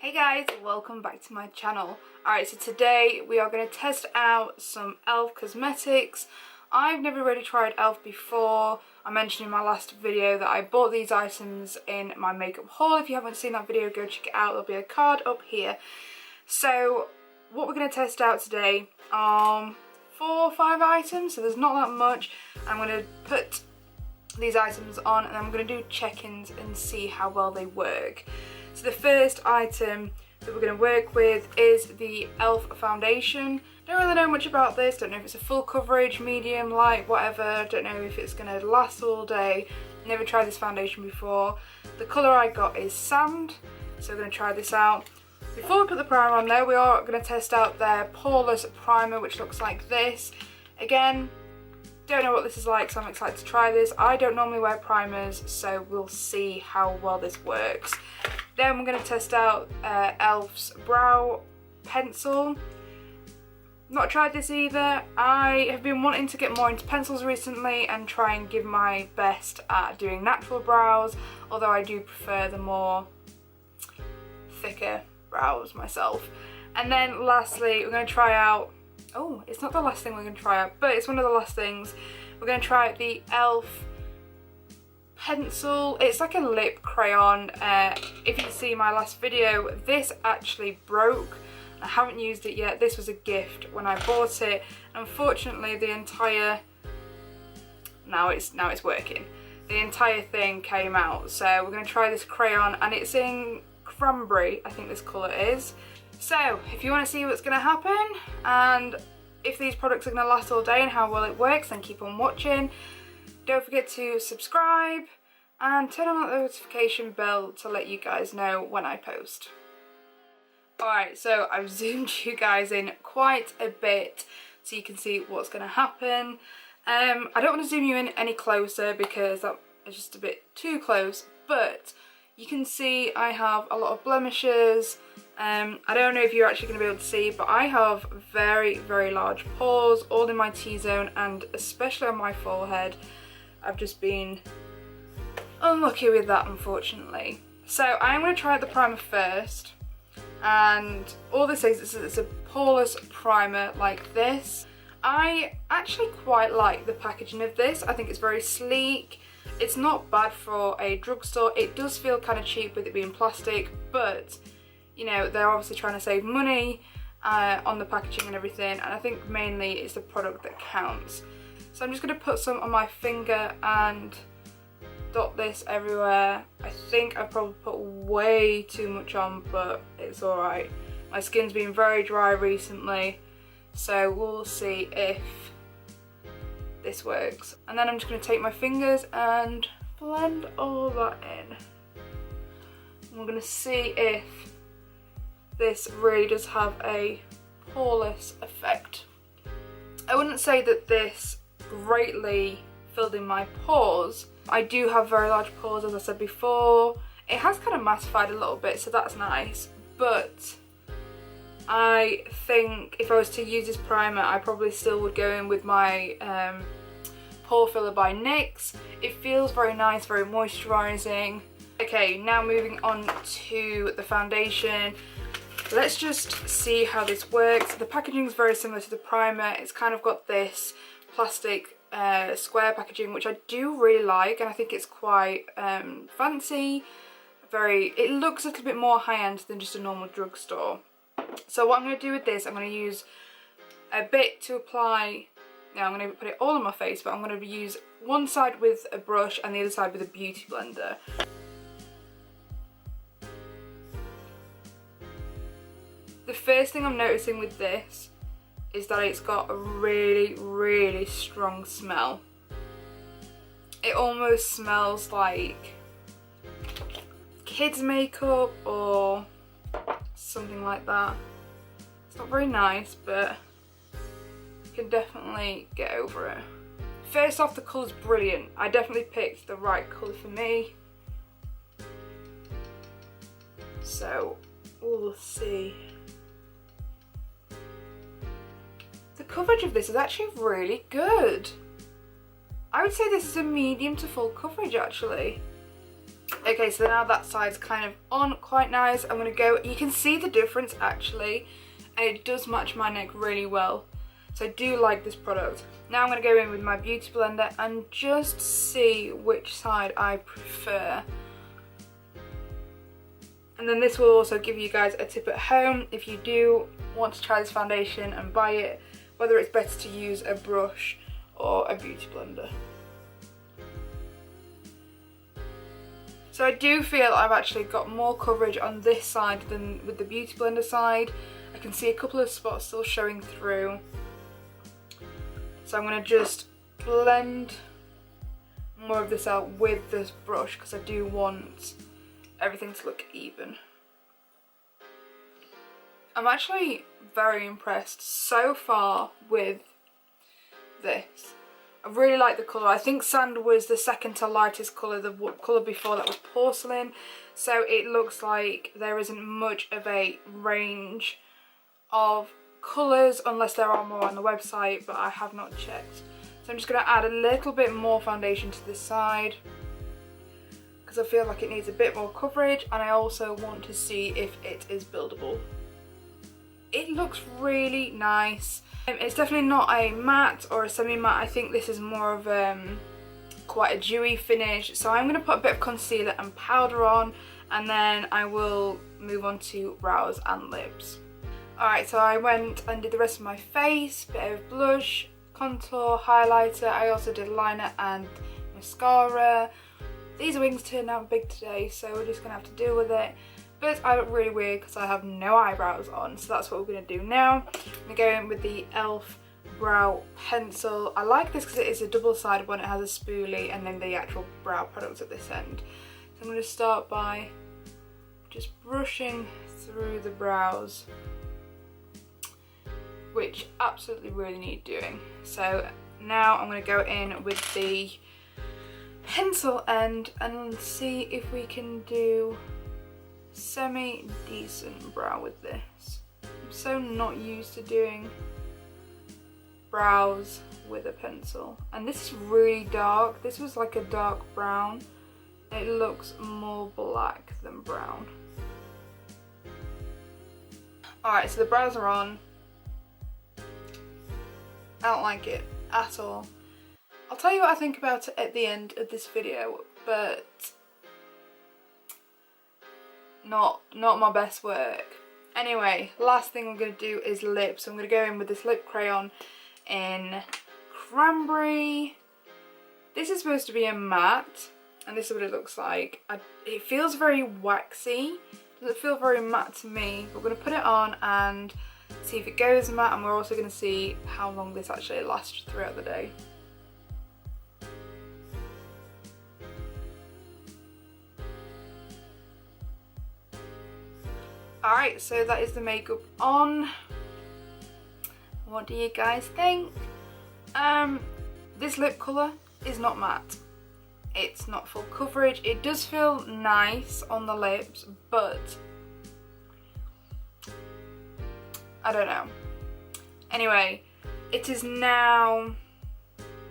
Hey guys, welcome back to my channel. Alright, so today we are going to test out some e.l.f. cosmetics. I've never really tried e.l.f. before. I mentioned in my last video that I bought these items in my makeup haul. If you haven't seen that video, go check it out. There'll be a card up here. So what we're going to test out today are 4 or 5 items, so there's not that much. I'm going to put these items on and I'm going to do check-ins and see how well they work. So the first item that we're going to work with is the e.l.f. foundation. Don't really know much about this, don't know if it's a full coverage, medium, light, whatever. Don't know if it's going to last all day. Never tried this foundation before. The colour I got is Sand, so we're going to try this out. Before we put the primer on though, we are going to test out their poreless primer, which looks like this. Again, don't know what this is like, so I'm excited to try this. I don't normally wear primers, so we'll see how well this works. Then we're going to test out e.l.f.'s brow pencil. Not tried this either. I have been wanting to get more into pencils recently and try and give my best at doing natural brows, although I do prefer the more thicker brows myself. And then lastly, we're going to try out, oh, it's not the last thing we're going to try out, but it's one of the last things. We're going to try out the e.l.f. pencil. It's like a lip crayon. If you see my last video, this actually broke. I haven't used it yet. This was a gift when I bought it. Unfortunately, the entire, now it's working. The entire thing came out. So we're going to try this crayon, and it's in cranberry, I think this colour is. So if you want to see what's going to happen and if these products are going to last all day and how well it works, then keep on watching. Don't forget to subscribe and turn on that notification bell to let you guys know when I post. Alright, so I've zoomed you guys in quite a bit so you can see what's going to happen. I don't want to zoom you in any closer because that is just a bit too close, but you can see I have a lot of blemishes. I don't know if you're actually going to be able to see, but I have very, very large pores all in my T-zone and especially on my forehead. I've just been unlucky with that, unfortunately. So I'm going to try out the primer first, and all this is it's a poreless primer like this. I actually quite like the packaging of this. I think it's very sleek. It's not bad for a drugstore. It does feel kind of cheap with it being plastic, but you know, they're obviously trying to save money on the packaging and everything, and I think mainly it's the product that counts. So I'm just going to put some on my finger and dot this everywhere. I think I've probably put way too much on, but it's alright. My skin's been very dry recently, so we'll see if this works. And then I'm just going to take my fingers and blend all that in. And we're going to see if this really does have a poreless effect. I wouldn't say that this greatly filled in my pores. I do have very large pores, as I said before. It has kind of mattified a little bit, so that's nice, but I think if I was to use this primer, I probably still would go in with my pore filler by NYX. It feels very nice, very moisturising. Okay, now moving on to the foundation. Let's just see how this works. The packaging is very similar to the primer. It's kind of got this plastic square packaging, which I do really like, and I think it's quite fancy. It looks a little bit more high-end than just a normal drugstore. So what I'm going to do with this, I'm going to use a bit to apply. Now I'm going to put it all on my face, but I'm going to use one side with a brush and the other side with a beauty blender. The first thing I'm noticing with this is that it's got a really, really strong smell. It almost smells like kids' makeup or something like that. It's not very nice, but you can definitely get over it. First off, the colour's brilliant. I definitely picked the right colour for me. So we'll see. The coverage of this is actually really good. I would say this is a medium to full coverage actually. Okay, so now that side's kind of on quite nice. I'm gonna go, you can see the difference actually, and it does match my neck really well. So I do like this product. Now I'm gonna go in with my beauty blender and just see which side I prefer. And then this will also give you guys a tip at home if you do want to try this foundation and buy it, whether it's better to use a brush or a beauty blender. So I do feel I've actually got more coverage on this side than with the beauty blender side. I can see a couple of spots still showing through. So I'm going to just blend more of this out with this brush because I do want everything to look even. I'm actually very impressed so far with this. I really like the colour. I think sand was the second to lightest colour. The colour before that was porcelain. So it looks like there isn't much of a range of colours unless there are more on the website, but I have not checked. So I'm just going to add a little bit more foundation to this side because I feel like it needs a bit more coverage, and I also want to see if it is buildable. It looks really nice. It's definitely not a matte or a semi-matte. I think this is more of quite a dewy finish. So I'm going to put a bit of concealer and powder on, and then I will move on to brows and lips. Alright, so I went and did the rest of my face, bit of blush, contour, highlighter. I also did liner and mascara. These wings turned out big today, so we're just going to have to deal with it. But I look really weird because I have no eyebrows on, so that's what we're going to do now. I'm going to go in with the e.l.f. brow pencil. I like this because it is a double-sided one. It has a spoolie and then the actual brow product at this end. So I'm going to start by just brushing through the brows, which absolutely really need doing. So now I'm going to go in with the pencil end and see if we can do semi-decent brow with this. I'm so not used to doing brows with a pencil, and this is really dark. This was like a dark brown. It looks more black than brown. Alright, so the brows are on. I don't like it at all. I'll tell you what I think about it at the end of this video, but not my best work. Anyway, last thing I'm going to do is lips. So I'm going to go in with this lip crayon in Cranberry. This is supposed to be a matte, and this is what it looks like. It feels very waxy. Doesn't feel very matte to me. We're going to put it on and see if it goes matte, and we're also going to see how long this actually lasts throughout the day. Alright, so that is the makeup on. What do you guys think? This lip colour is not matte. It's not full coverage. It does feel nice on the lips, but I don't know. Anyway, it is now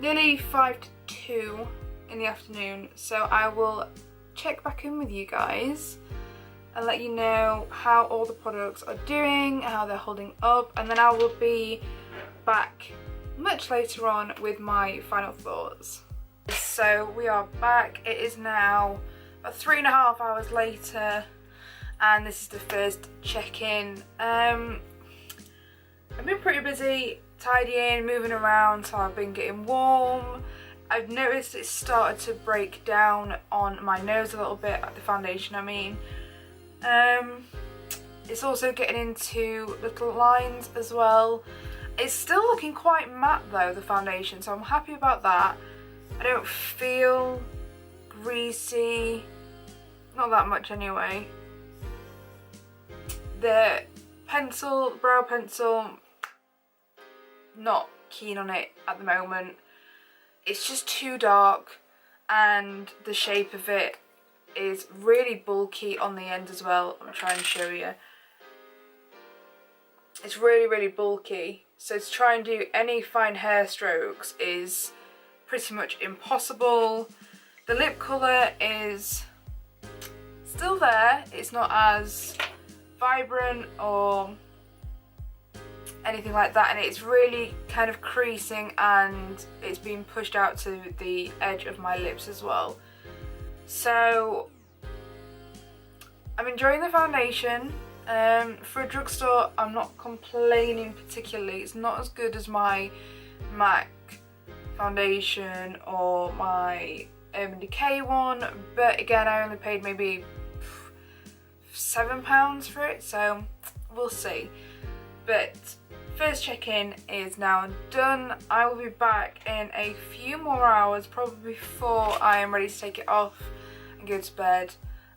nearly 5 to 2 in the afternoon, so I will check back in with you guys and let you know how all the products are doing, how they're holding up, and then I will be back much later on with my final thoughts. So we are back. It is now about 3.5 hours later, and this is the first check-in. I've been pretty busy tidying, moving around, so I've been getting warm. I've noticed it started to break down on my nose a little bit, like the foundation I mean. It's also getting into little lines as well. It's still looking quite matte though, the foundation, so I'm happy about that. I don't feel greasy, not that much anyway. The pencil, brow pencil, not keen on it at the moment. It's just too dark, and the shape of it is really bulky on the end as well. I'm trying to show you. It's really bulky, so to try and do any fine hair strokes is pretty much impossible. The lip colour is still there. It's not as vibrant or anything like that, and it's really kind of creasing, and it's being pushed out to the edge of my lips as well. So I'm enjoying the foundation. For a drugstore, I'm not complaining particularly. It's not as good as my MAC foundation or my Urban Decay one, but again, I only paid maybe £7 for it, so we'll see. But first check-in is now done. I will be back in a few more hours, probably before I am ready to take it off and go to bed,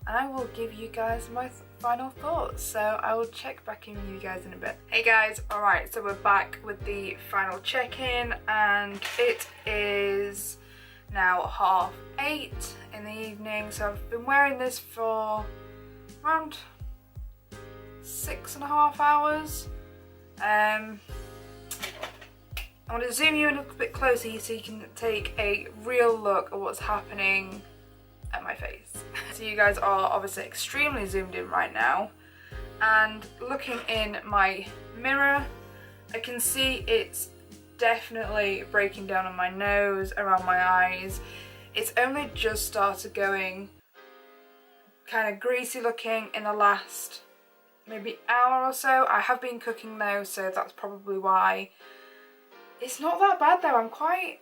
and I will give you guys my final thoughts. So I will check back in with you guys in a bit. Hey guys, alright, so we're back with the final check-in, and it is now 8:30 in the evening. So I've been wearing this for around 6.5 hours. I want to zoom you in a little bit closer so you can take a real look at what's happening at my face. So you guys are obviously extremely zoomed in right now, and looking in my mirror, I can see it's definitely breaking down on my nose, around my eyes. It's only just started going kind of greasy looking in the last maybe hour or so. I have been cooking though, so that's probably why. It's not that bad though. I'm quite,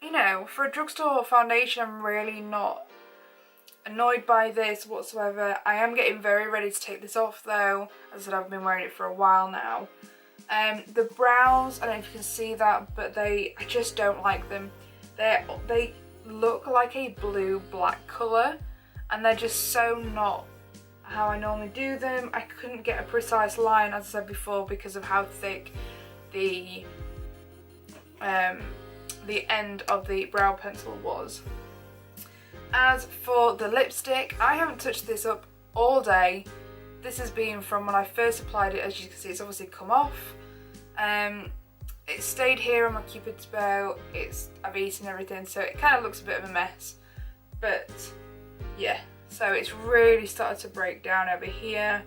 you know, for a drugstore foundation, I'm really not annoyed by this whatsoever. I am getting very ready to take this off though. As I said, I've been wearing it for a while now. The brows, I don't know if you can see that, but I just don't like them. They look like a blue-black colour, and they're just so not how I normally do them. I couldn't get a precise line, as I said before, because of how thick the end of the brow pencil was. As for the lipstick, I haven't touched this up all day. This has been from when I first applied it. As you can see, it's obviously come off. It stayed here on my cupid's bow. I've eaten everything, so it kind of looks a bit of a mess. But yeah, so it's really started to break down over here,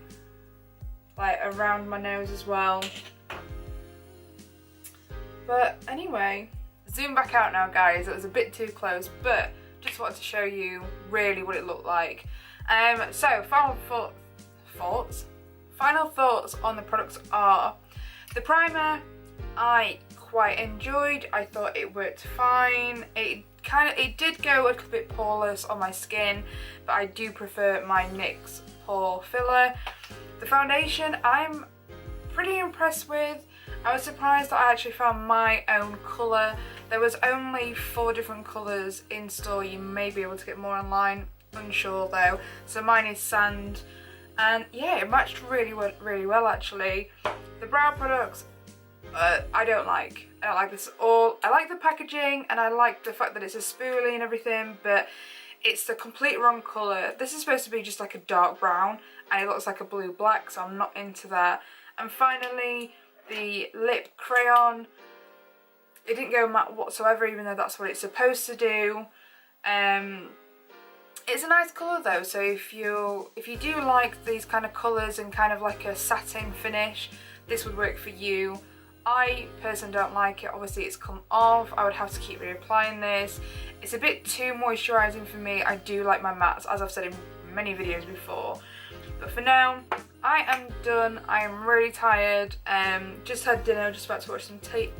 like around my nose as well. But anyway, zoom back out now guys. It was a bit too close, but just wanted to show you really what it looked like. So final thoughts on the products are: the primer I quite enjoyed. I thought it worked fine. It did go a little bit poreless on my skin, but I do prefer my NYX pore filler. The foundation I'm pretty impressed with. I was surprised that I actually found my own colour. There was only 4 different colours in store. You may be able to get more online, unsure though. So mine is sand, and yeah, it matched really well actually. The brow products, I don't like this at all. I like the packaging, and I like the fact that it's a spoolie and everything, but it's the complete wrong colour. This is supposed to be just like a dark brown, and it looks like a blue-black, so I'm not into that. And finally, the lip crayon, it didn't go matte whatsoever, even though that's what it's supposed to do. It's a nice colour though, so if you do like these kind of colours and kind of like a satin finish, this would work for you. I personally don't like it. Obviously it's come off. I would have to keep reapplying this. It's a bit too moisturising for me. I do like my mattes, as I've said in many videos before. But for now, I am done. I am really tired. Just had dinner, just about to watch some telly.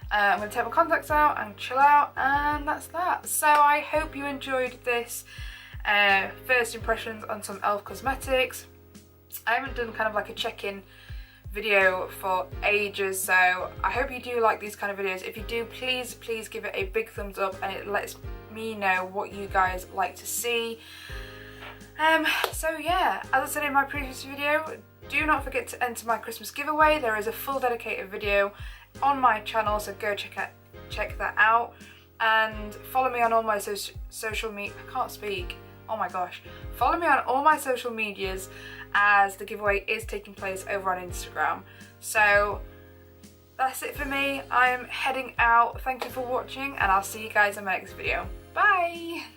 I'm going to take my contacts out and chill out, and that's that. So I hope you enjoyed this first impressions on some e.l.f. cosmetics. I haven't done kind of like a check-in video for ages, so I hope you do like these kind of videos. If you do, please give it a big thumbs up, and it lets me know what you guys like to see. So yeah, as I said in my previous video, do not forget to enter my Christmas giveaway. There is a full dedicated video on my channel, so go check that out, and follow me on all my social media. I can't speak. Oh my gosh. Follow me on all my social medias, as the giveaway is taking place over on Instagram. So that's it for me. I'm heading out. Thank you for watching, and I'll see you guys in my next video. Bye!